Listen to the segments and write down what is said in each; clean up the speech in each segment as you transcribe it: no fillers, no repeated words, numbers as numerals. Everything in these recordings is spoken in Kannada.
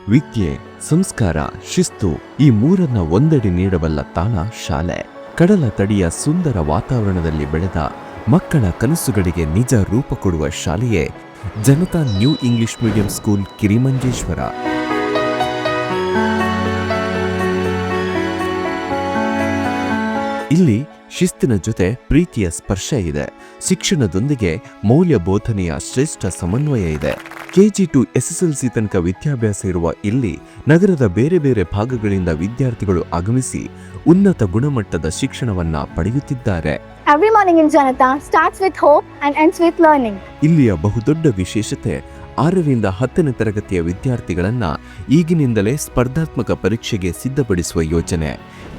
ವಿದ್ಯೆ, ಸಂಸ್ಕಾರ, ಶಿಸ್ತು ಈ ಮೂರನ್ನ ಒಂದೆಡೆ ನೀಡಬಲ್ಲ ತಾಣ ಶಾಲೆ. ಕಡಲ ತಡಿಯ ಸುಂದರ ವಾತಾವರಣದಲ್ಲಿ ಬೆಳೆದ ಮಕ್ಕಳ ಕನಸುಗಳಿಗೆ ನಿಜ ರೂಪ ಕೊಡುವ ಶಾಲೆಯೇ Janata new English medium school Kirimanjeshwara. ಇಲ್ಲಿ ಶಿಸ್ತಿನ ಜೊತೆ ಪ್ರೀತಿಯ ಸ್ಪರ್ಶ ಇದೆ. ಶಿಕ್ಷಣದೊಂದಿಗೆ ಮೌಲ್ಯ ಬೋಧನೆಯ ಶ್ರೇಷ್ಠ ಸಮನ್ವಯ ಇದೆ. ಕೆಜಿ ಟು SSLC ತನಕ ವಿದ್ಯಾಭ್ಯಾಸ ಇರುವ ಇಲ್ಲಿ ನಗರದ ಬೇರೆ ಬೇರೆ ಭಾಗಗಳಿಂದ ವಿದ್ಯಾರ್ಥಿಗಳು ಆಗಮಿಸಿ ಉನ್ನತ ಗುಣಮಟ್ಟದ ಶಿಕ್ಷಣವನ್ನ ಪಡೆಯುತ್ತಿದ್ದಾರೆ. Every morning in Janata starts with hope and ends with learning. ಇಲ್ಲಿಯ ಬಹುದೊಡ್ಡ ವಿಶೇಷತೆ 6ರಿಂದ 10ನೇ ತರಗತಿಯ ವಿದ್ಯಾರ್ಥಿಗಳನ್ನ ಈಗಿನಿಂದಲೇ ಸ್ಪರ್ಧಾತ್ಮಕ ಪರೀಕ್ಷೆಗೆ ಸಿದ್ಧಪಡಿಸುವ ಯೋಜನೆ.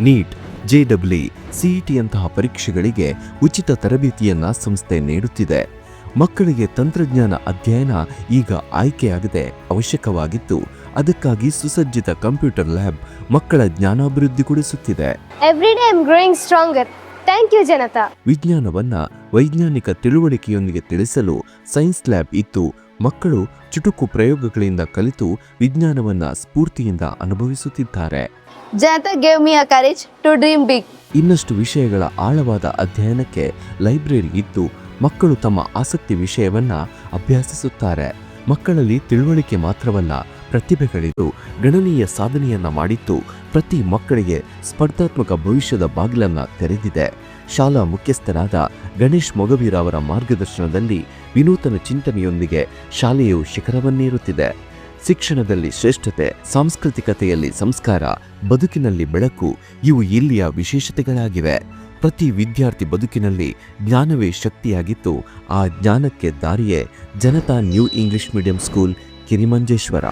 ನೀಟ್, JEE, CET ಯಂತಹ ಪರೀಕ್ಷೆಗಳಿಗೆ ಉಚಿತ ತರಬೇತಿಯನ್ನ ಸಂಸ್ಥೆ ನೀಡುತ್ತಿದೆ. ಮಕ್ಕಳಿಗೆ ತಂತ್ರಜ್ಞಾನ ಅಧ್ಯಯನ ಈಗ ಆಯ್ಕೆಯಾಗದೆ ಅವಶ್ಯಕವಾಗಿತ್ತು. ಅದಕ್ಕಾಗಿ ಸುಸಜ್ಜಿತ ಕಂಪ್ಯೂಟರ್ ಲ್ಯಾಬ್ ಮಕ್ಕಳ ಜ್ಞಾನಾಭಿವೃದ್ಧಿಗೊಳಿಸುತ್ತಿದೆ. Every day I'm growing stronger. Thank you, Janata. ವಿಜ್ಞಾನವನ್ನ ವೈಜ್ಞಾನಿಕ ತಿಳುವಳಿಕೆಯೊಂದಿಗೆ ತಿಳಿಸಲು ಸೈನ್ಸ್ ಲ್ಯಾಬ್ ಇತ್ತು. ಮಕ್ಕಳು ಚುಟುಕು ಪ್ರಯೋಗಗಳಿಂದ ಕಲಿತು ವಿಜ್ಞಾನವನ್ನ ಸ್ಫೂರ್ತಿಯಿಂದ ಅನುಭವಿಸುತ್ತಿದ್ದಾರೆ. Janata gave me a courage to dream big. ಇನ್ನಷ್ಟು ವಿಷಯಗಳ ಆಳವಾದ ಅಧ್ಯಯನಕ್ಕೆ ಲೈಬ್ರರಿ ಇದ್ದು ಮಕ್ಕಳು ತಮ್ಮ ಆಸಕ್ತಿ ವಿಷಯವನ್ನ ಅಭ್ಯಾಸಿಸುತ್ತಾರೆ. ಮಕ್ಕಳಲ್ಲಿ ತಿಳುವಳಿಕೆ ಮಾತ್ರವಲ್ಲ, ಪ್ರತಿಭೆಗಳಿದ್ದು ಗಣನೀಯ ಸಾಧನೆಯನ್ನ ಮಾಡಿತ್ತು. ಪ್ರತಿ ಮಕ್ಕಳಿಗೆ ಸ್ಪರ್ಧಾತ್ಮಕ ಭವಿಷ್ಯದ ಬಾಗಿಲನ್ನ ತೆರೆದಿದೆ. ಶಾಲಾ ಮುಖ್ಯಸ್ಥರಾದ ಗಣೇಶ್ ಮೊಗವೀರ ಅವರ ಮಾರ್ಗದರ್ಶನದಲ್ಲಿ ವಿನೂತನ ಚಿಂತನೆಯೊಂದಿಗೆ ಶಾಲೆಯು ಶಿಖರವನ್ನೇರುತ್ತಿದೆ. ಶಿಕ್ಷಣದಲ್ಲಿ ಶ್ರೇಷ್ಠತೆ, ಸಾಂಸ್ಕೃತಿಕತೆಯಲ್ಲಿ ಸಂಸ್ಕಾರ, ಬದುಕಿನಲ್ಲಿ ಬೆಳಕು ಇವು ಇಲ್ಲಿಯ ವಿಶೇಷತೆಗಳಾಗಿವೆ. ಪ್ರತಿ ವಿದ್ಯಾರ್ಥಿ ಬದುಕಿನಲ್ಲಿ ಜ್ಞಾನವೇ ಶಕ್ತಿಯಾಗಿತ್ತು. ಆ ಜ್ಞಾನಕ್ಕೆ ದಾರಿಯೇ Janata new English medium school Kirimanjeshwara.